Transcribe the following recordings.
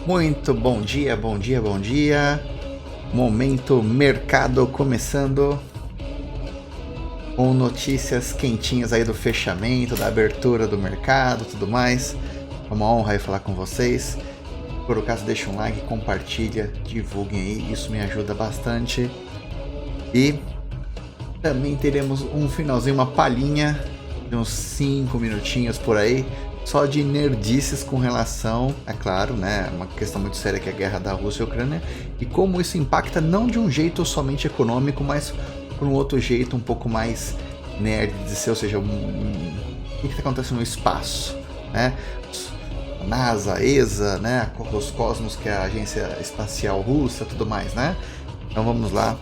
Muito bom dia, bom dia, bom dia. Momento mercado começando com notícias quentinhas aí do fechamento, da abertura do mercado, tudo mais. É uma honra aí falar com vocês. Por acaso, deixa um like, compartilha, divulguem aí, isso me ajuda bastante. E também teremos um finalzinho, uma palhinha de uns 5 minutinhos por aí, só de nerdices com relação, é claro, né, uma questão muito séria que é a guerra da Rússia e Ucrânia, e como isso impacta não de um jeito somente econômico, mas por um outro jeito um pouco mais nerd de ser, ou seja, o que está acontecendo no espaço, né? A NASA, a ESA, né, a Roscosmos, que é a agência espacial russa, tudo mais, né? Então vamos lá,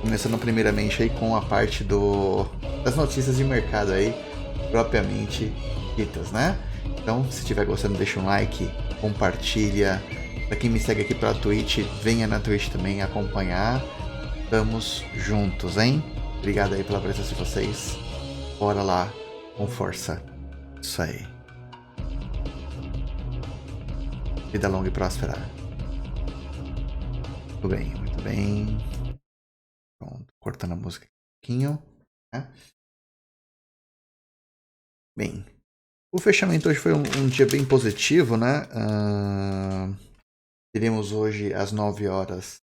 começando primeiramente aí com a parte das notícias de mercado aí, propriamente ditas, né? Então, se estiver gostando, deixa um like, compartilha. Para quem me segue aqui pela Twitch, venha na Twitch também acompanhar. Estamos juntos, hein? Obrigado aí pela presença de vocês. Bora lá, com força. Isso aí. Vida longa e próspera. Muito bem, muito bem. Pronto, cortando a música um pouquinho, né? Bem, o fechamento hoje foi um dia bem positivo, né? Teremos hoje às 9 horas,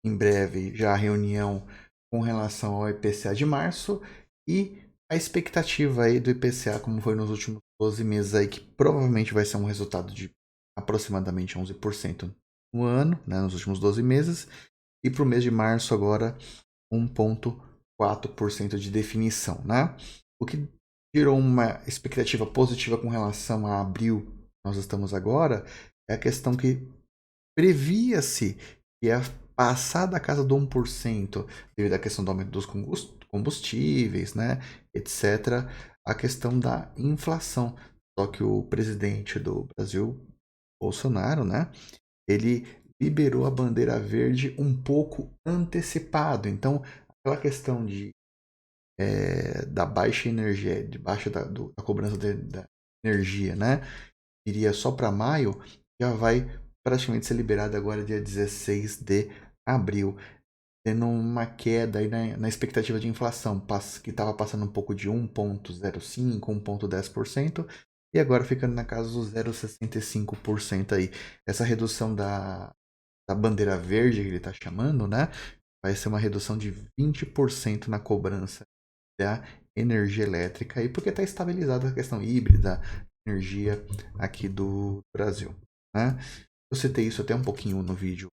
em breve, já a reunião com relação ao IPCA de março e a expectativa aí do IPCA, como foi nos últimos 12 meses aí, que provavelmente vai ser um resultado de aproximadamente 11% no ano, né, nos últimos 12 meses, e para o mês de março agora 1,4% de definição, né? O que gerou uma expectativa positiva com relação a abril, nós estamos agora, é a questão que previa-se que ia passar da casa do 1% devido à questão do aumento dos combustíveis, né, etc., a questão da inflação. Só que o presidente do Brasil, Bolsonaro, né, ele liberou a bandeira verde um pouco antecipado. Então, aquela questão da baixa energia, de baixa da cobrança da energia, né, iria só para maio, já vai praticamente ser liberada agora dia 16 de abril, tendo uma queda aí na expectativa de inflação, que estava passando um pouco de 1,05%, 1,10%, e agora ficando na casa dos 0,65% aí. Essa redução da bandeira verde que ele está chamando, né? Vai ser uma redução de 20% na cobrança da energia elétrica aí, porque está estabilizada a questão híbrida, energia aqui do Brasil, né? Eu citei isso até um pouquinho no vídeo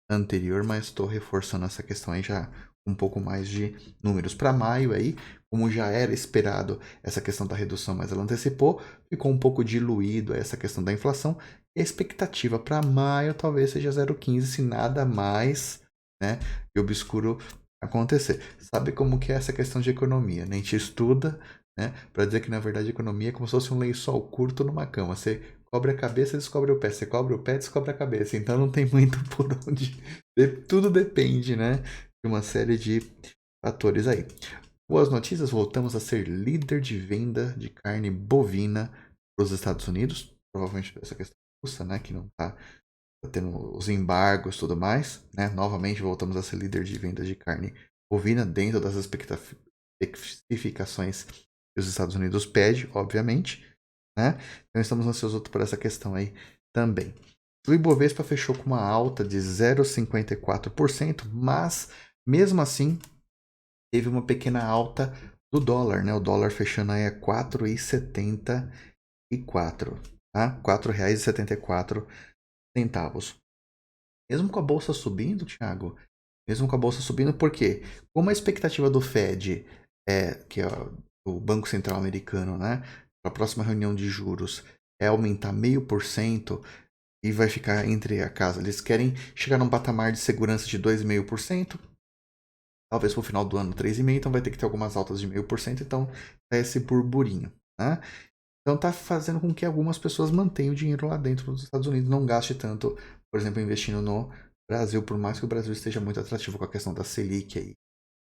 anterior, mas estou reforçando essa questão aí já um pouco mais de números. Para maio aí, como já era esperado essa questão da redução, mas ela antecipou, ficou um pouco diluído essa questão da inflação. E a expectativa para maio talvez seja 0,15, se nada mais, né, de obscuro acontecer. Sabe como que é essa questão de economia, né? A gente estuda, né, para dizer que na verdade a economia é como se fosse um lençol curto numa cama. Você cobre a cabeça, descobre o pé. Você cobre o pé, descobre a cabeça. Então não tem muito por onde. Tudo depende, né? De uma série de fatores aí. Boas notícias, voltamos a ser líder de venda de carne bovina para os Estados Unidos. Provavelmente por essa questão russa, né? Que não está tendo os embargos e tudo mais, né? Novamente voltamos a ser líder de venda de carne bovina dentro das especificações que os Estados Unidos pede, obviamente, né? Então estamos ansiosos por essa questão aí também. O Ibovespa fechou com uma alta de 0,54%, mas mesmo assim teve uma pequena alta do dólar, né? O dólar fechando aí a 4,74, tá? R$ 4,74. Mesmo com a bolsa subindo, Thiago, mesmo com a bolsa subindo, por quê? Como a expectativa do Fed, que é o Banco Central Americano, né, para a próxima reunião de juros, é aumentar 0,5% e vai ficar entre a casa. Eles querem chegar num patamar de segurança de 2,5%, talvez para o final do ano 3,5%, então vai ter que ter algumas altas de 0,5%, então é esse burburinho, né? Então está fazendo com que algumas pessoas mantenham o dinheiro lá dentro dos Estados Unidos, não gaste tanto, por exemplo, investindo no Brasil, por mais que o Brasil esteja muito atrativo com a questão da Selic aí.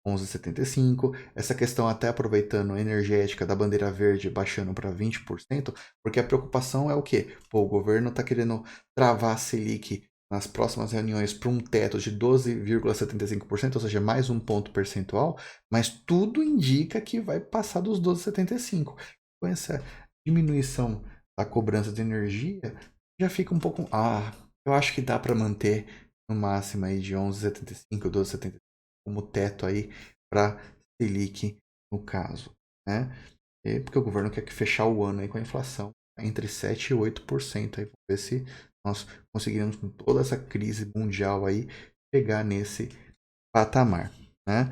11,75. Essa questão até aproveitando energética da bandeira verde baixando para 20%, porque a preocupação é o quê? Pô, o governo está querendo travar a Selic nas próximas reuniões para um teto de 12,75%, ou seja, mais um ponto percentual, mas tudo indica que vai passar dos 12,75%. Com essa diminuição da cobrança de energia, já fica um pouco... eu acho que dá para manter no máximo aí de 11,75, 12,75 como teto aí para Selic no caso, né? Porque o governo quer fechar o ano aí com a inflação entre 7% e 8%. Aí, vamos ver se nós conseguiremos, com toda essa crise mundial aí, pegar nesse patamar, né?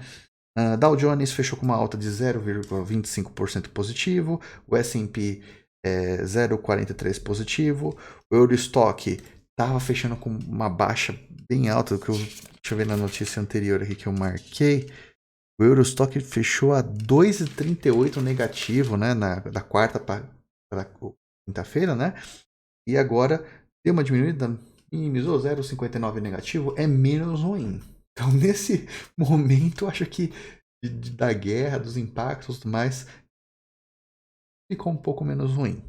Dow Jones fechou com uma alta de 0,25% positivo, o S&P 0,43% positivo, o Eurostock estava fechando com uma baixa bem alta, deixa eu ver na notícia anterior aqui que eu marquei, o Eurostock fechou a 2,38 negativo, né, da quarta para quinta-feira, né, e agora deu uma diminuída, minimizou 0,59 negativo, é menos ruim. Então, nesse momento, acho que da guerra, dos impactos e tudo mais, ficou um pouco menos ruim.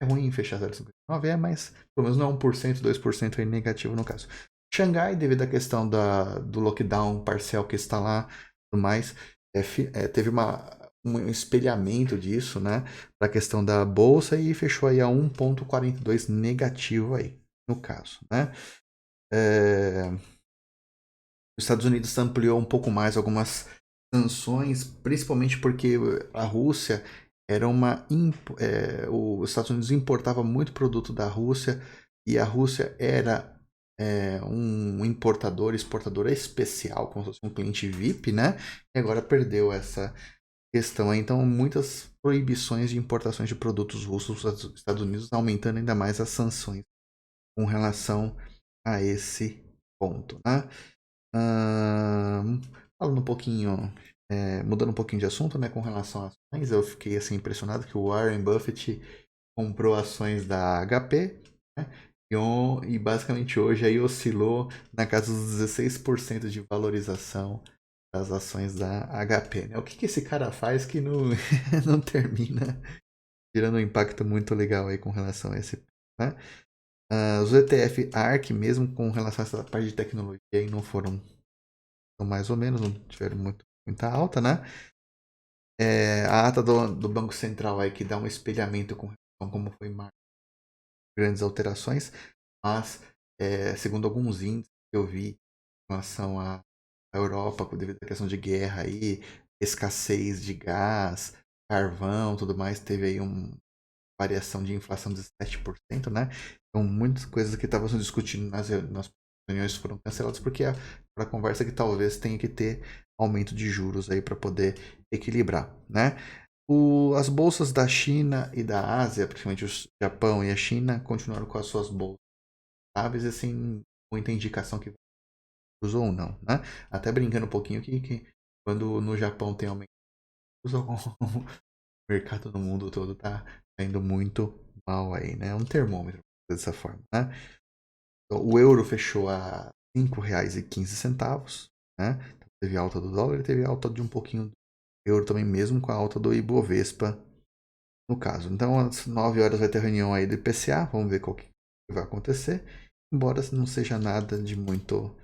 É ruim fechar 0,59, mas pelo menos não é 1%, 2% aí negativo no caso. Xangai, devido à questão do lockdown parcial que está lá e tudo mais, teve um espelhamento disso, né, para a questão da bolsa e fechou aí a 1,42 negativo aí, no caso, né. Os Estados Unidos ampliou um pouco mais algumas sanções, principalmente porque a Rússia era os Estados Unidos importava muito produto da Rússia e a Rússia era um importador, exportador especial, como se fosse um cliente VIP, né? E agora perdeu essa questão aí. Então, muitas proibições de importações de produtos russos dos Estados Unidos, aumentando ainda mais as sanções com relação a esse ponto, né? Falando um pouquinho, mudando um pouquinho de assunto, né, com relação a ações, eu fiquei assim impressionado que o Warren Buffett comprou ações da HP, né, e basicamente hoje aí oscilou na casa dos 16% de valorização das ações da HP, né? O que esse cara faz que não, não termina gerando um impacto muito legal aí com relação a esse, né? Os ETF ARK, mesmo com relação a essa parte de tecnologia, aí não foram mais ou menos, não tiveram muita alta, né? A ata do Banco Central aí que dá um espelhamento com relação a como foi grandes alterações, mas segundo alguns índices que eu vi em relação à Europa, devido à questão de guerra aí, escassez de gás, carvão, tudo mais, teve aí uma variação de inflação de 7%, né? Então, muitas coisas que estavam sendo discutidas nas reuniões foram canceladas porque a conversa que talvez tenha que ter aumento de juros aí para poder equilibrar, né? As bolsas da China e da Ásia, principalmente o Japão e a China, continuaram com as suas bolsas estáveis, assim, muita indicação que usou ou não, né? Até brincando um pouquinho que quando no Japão tem aumento, o mercado no mundo todo tá indo muito mal aí, né? É um termômetro dessa forma, né? Então, o euro fechou a R$ 5,15, né? Então, teve alta do dólar e teve alta de um pouquinho do euro também, mesmo com a alta do Ibovespa, no caso. Então, às 9 horas vai ter reunião aí do IPCA, vamos ver qual que vai acontecer. Embora não seja nada de muito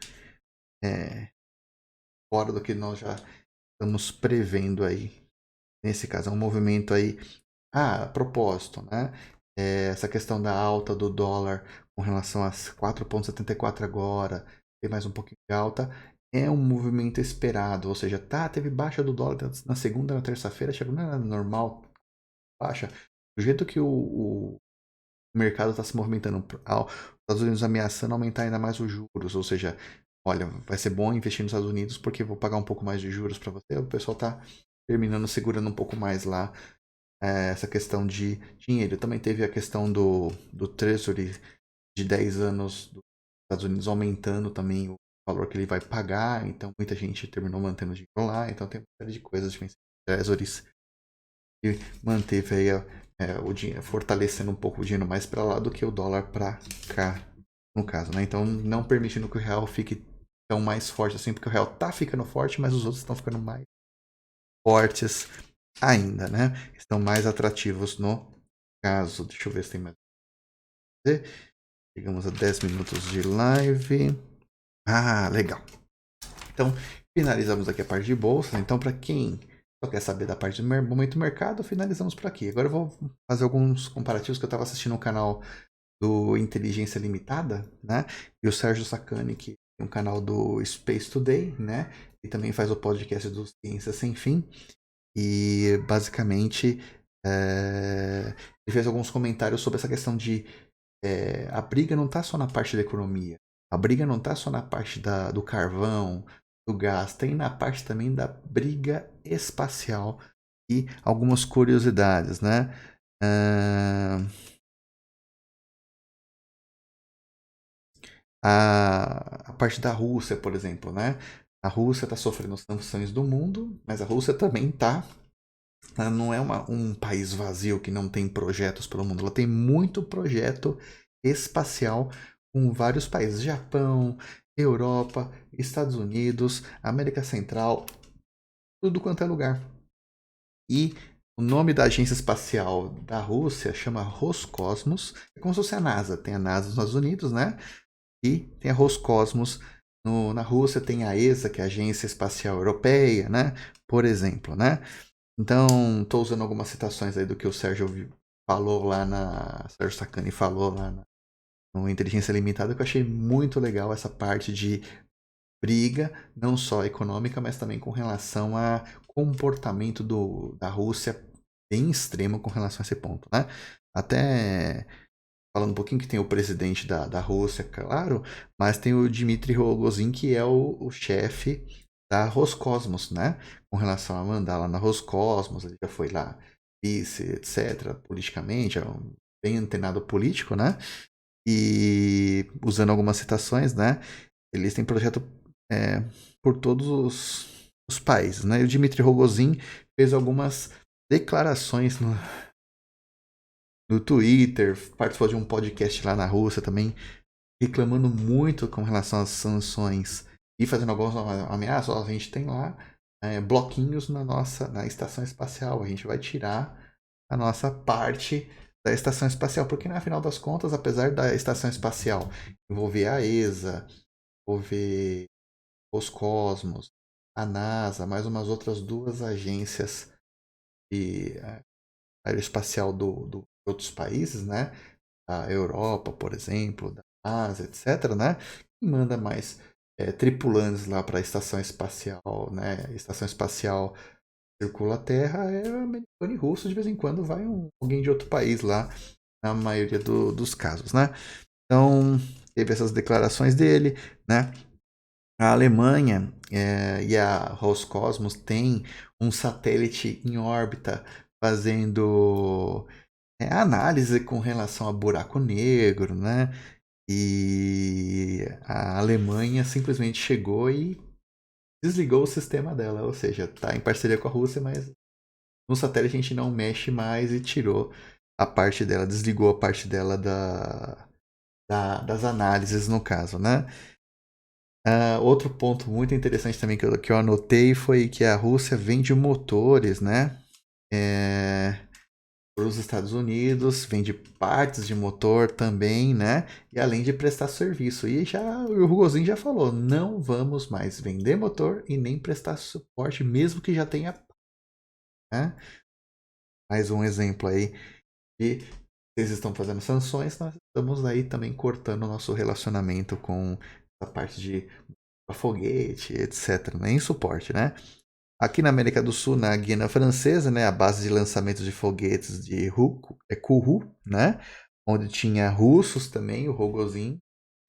fora do que nós já estamos prevendo aí. Nesse caso, é um movimento aí. A propósito, né? Essa questão da alta do dólar com relação a 4,74 agora, tem mais um pouquinho de alta, é um movimento esperado. Ou seja, teve baixa do dólar na segunda, na terça-feira, chegou na normal, baixa. Do jeito que o mercado está se movimentando, os Estados Unidos ameaçando aumentar ainda mais os juros, ou seja, olha, vai ser bom investir nos Estados Unidos porque vou pagar um pouco mais de juros para você. O pessoal está terminando segurando um pouco mais lá essa questão de dinheiro. Também teve a questão do Treasury de 10 anos dos Estados Unidos aumentando também o valor que ele vai pagar, então muita gente terminou mantendo o dinheiro lá, então tem uma série de coisas diferentes. Treasuries que manteve aí o dinheiro, fortalecendo um pouco o dinheiro mais para lá do que o dólar para cá, no caso, né? Então não permitindo que o real fique tão mais fortes assim, porque o real tá ficando forte, mas os outros estão ficando mais fortes ainda, né? Estão mais atrativos no caso. Deixa eu ver se tem mais. Chegamos a 10 minutos de live. Ah, legal. Então, finalizamos aqui a parte de bolsa. Então, para quem só quer saber da parte do momento do mercado, finalizamos por aqui. Agora eu vou fazer alguns comparativos que eu estava assistindo no canal do Inteligência Limitada, né? E o Sérgio Sacani, que tem um canal do Space Today, né? E também faz o podcast do Ciência Sem Fim. E basicamente ele fez alguns comentários sobre essa questão de a briga não está só na parte da economia, a briga não está só na parte do carvão, do gás, tem na parte também da briga espacial e algumas curiosidades, né? A parte da Rússia, por exemplo, né? A Rússia está sofrendo sanções do mundo, mas a Rússia também está. Ela não é um país vazio que não tem projetos pelo mundo. Ela tem muito projeto espacial com vários países: Japão, Europa, Estados Unidos, América Central, tudo quanto é lugar. E o nome da agência espacial da Rússia chama Roscosmos. É como se fosse a NASA. Tem a NASA nos Estados Unidos, né? E tem a Roscosmos na Rússia. Tem a ESA, que é a Agência Espacial Europeia, né? Por exemplo, né? Então, estou usando algumas citações aí do que o Sérgio falou lá Sérgio Sacani falou lá no Inteligência Limitada, que eu achei muito legal essa parte de briga, não só econômica, mas também com relação a comportamento da Rússia bem extremo com relação a esse ponto, né? Até falando um pouquinho que tem o presidente da Rússia, claro, mas tem o Dmitry Rogozin, que é o chefe da Roscosmos, né? Com relação a mandar lá na Roscosmos, ele já foi lá vice, etc., politicamente, é bem antenado político, né? E usando algumas citações, né? Eles têm projeto por todos os países, né? E o Dmitry Rogozin fez algumas declarações no Twitter, participou de um podcast lá na Rússia também, reclamando muito com relação às sanções e fazendo algumas ameaças. A gente tem lá bloquinhos na estação espacial. A gente vai tirar a nossa parte da estação espacial, porque no final das contas, apesar da estação espacial envolver a ESA, envolver os Cosmos, a NASA, mais umas outras duas agências de aeroespacial de outros países, né? Da Europa, por exemplo, da Ásia, etc., né? E manda mais tripulantes lá para a estação espacial, né? A estação espacial circula a Terra, é americano e russo, de vez em quando vai alguém de outro país lá, na maioria dos casos, né? Então, teve essas declarações dele, né? A Alemanha e a Roscosmos têm um satélite em órbita fazendo análise com relação a buraco negro, né? E a Alemanha simplesmente chegou e desligou o sistema dela, ou seja, está em parceria com a Rússia, mas no satélite a gente não mexe mais e tirou a parte dela, desligou a parte dela das análises no caso, né? Outro ponto muito interessante também que eu anotei foi que a Rússia vende motores, né? Para os Estados Unidos, vende partes de motor também, né? E além de prestar serviço. E já o Rugozinho já falou, não vamos mais vender motor e nem prestar suporte, mesmo que já tenha. Né? Mais um exemplo aí de eles estão fazendo sanções, nós estamos aí também cortando o nosso relacionamento com a parte de foguete, etc. Nem suporte, né? Aqui na América do Sul, na Guiana Francesa, né, a base de lançamento de foguetes de Kourou, né, onde tinha russos também, o Rogozin,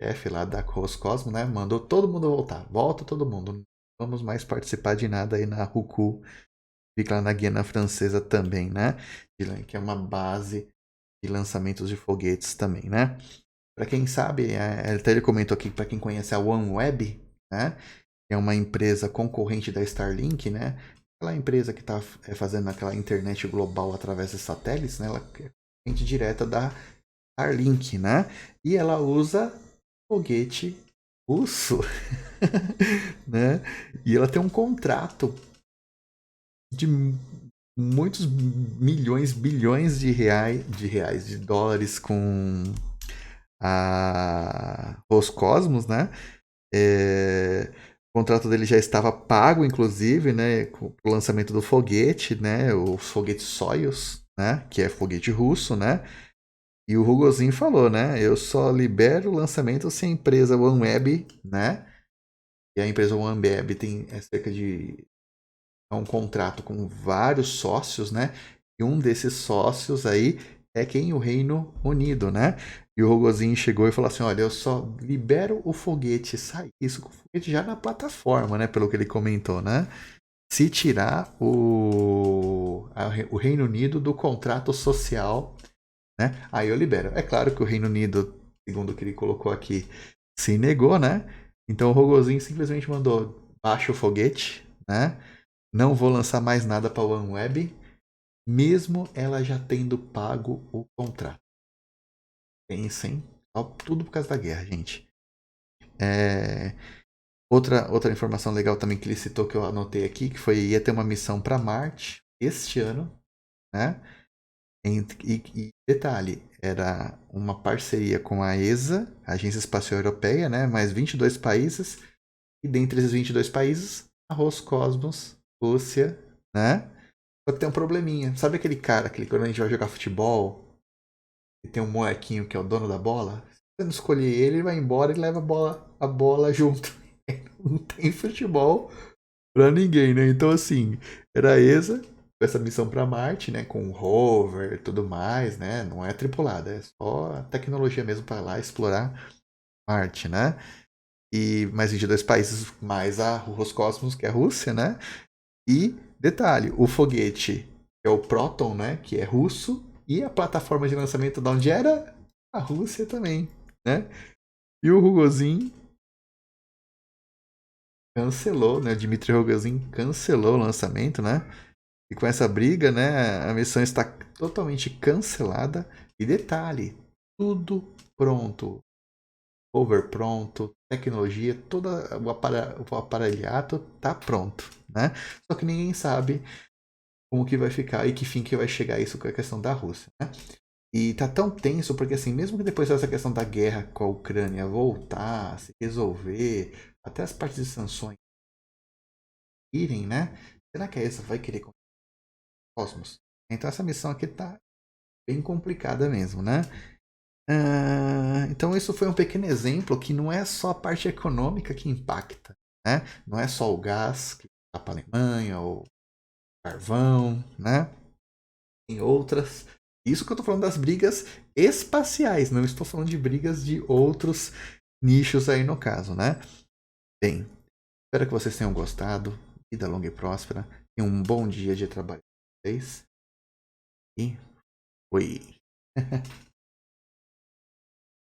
chefe lá da Roscosmos, né, mandou todo mundo voltar. Volta todo mundo. Não vamos mais participar de nada aí na Kourou, fica lá na Guiana Francesa também, né, que é uma base de lançamentos de foguetes também, né. Para quem sabe, até ele comentou aqui, para quem conhece a OneWeb, né, é uma empresa concorrente da Starlink, né? Aquela empresa que está fazendo aquela internet global através de satélites, né? Ela é concorrente direta da Starlink, né? E ela usa foguete russo, né? E ela tem um contrato de muitos milhões, bilhões de dólares com a Roscosmos, né? O contrato dele já estava pago, inclusive, né, com o lançamento do foguete, né, o foguete Soyuz, né, que é foguete russo, né? E o Rogozin falou, né, eu só libero o lançamento se a empresa OneWeb, né? E a empresa OneWeb tem cerca de um contrato com vários sócios, né? E um desses sócios aí é quem? O Reino Unido, né? E o Rogozin chegou e falou assim: olha, eu só libero o foguete sair. Isso com o foguete já na plataforma, né? Pelo que ele comentou, né? Se tirar o Reino Unido do contrato social, né? Aí eu libero. É claro que o Reino Unido, segundo o que ele colocou aqui, se negou, né? Então o Rogozin simplesmente mandou baixa o foguete, né? Não vou lançar mais nada para a OneWeb, mesmo ela já tendo pago o contrato. Pensem, tudo por causa da guerra, gente. Outra informação legal também que ele citou que eu anotei aqui, que foi ia ter uma missão para Marte este ano, né? E detalhe, era uma parceria com a ESA, a Agência Espacial Europeia, né? Mais 22 países, e dentre esses 22 países, a Roscosmos, Rússia, né? Só que tem um probleminha. Sabe aquele cara, aquele quando a gente vai jogar futebol e tem um molequinho que é o dono da bola? Se você não escolher ele, ele vai embora e leva a bola junto. Não tem futebol pra ninguém, né? Então, assim, era essa missão pra Marte, né? Com o rover e tudo mais, né? Não é tripulada, é só a tecnologia mesmo pra lá explorar Marte, né? E mais 22 países, mais a Roscosmos, que é a Rússia, né? E, detalhe, o foguete é o Proton, né? Que é russo. E a plataforma de lançamento de onde era? A Rússia também, né? E o Rogozin cancelou, né? Dmitry Rogozin cancelou o lançamento, né? E com essa briga, né? A missão está totalmente cancelada. E detalhe, tudo pronto. Over pronto, tecnologia, todo o aparelhato tá pronto, né? Só que ninguém sabe como que vai ficar e que fim que vai chegar isso com a questão da Rússia, né? E tá tão tenso porque assim, mesmo que depois dessa questão da guerra com a Ucrânia voltar, se resolver, até as partes de sanções irem, né? Será que a ESA vai querer Cosmos? Então essa missão aqui tá bem complicada mesmo, né? Então isso foi um pequeno exemplo que não é só a parte econômica que impacta, né? Não é só o gás que está para a Alemanha ou carvão, né? Tem outras. Isso que eu estou falando das brigas espaciais, não estou falando de brigas de outros nichos aí no caso, né? Bem, espero que vocês tenham gostado. Vida longa e próspera. E um bom dia de trabalho para vocês. E fui.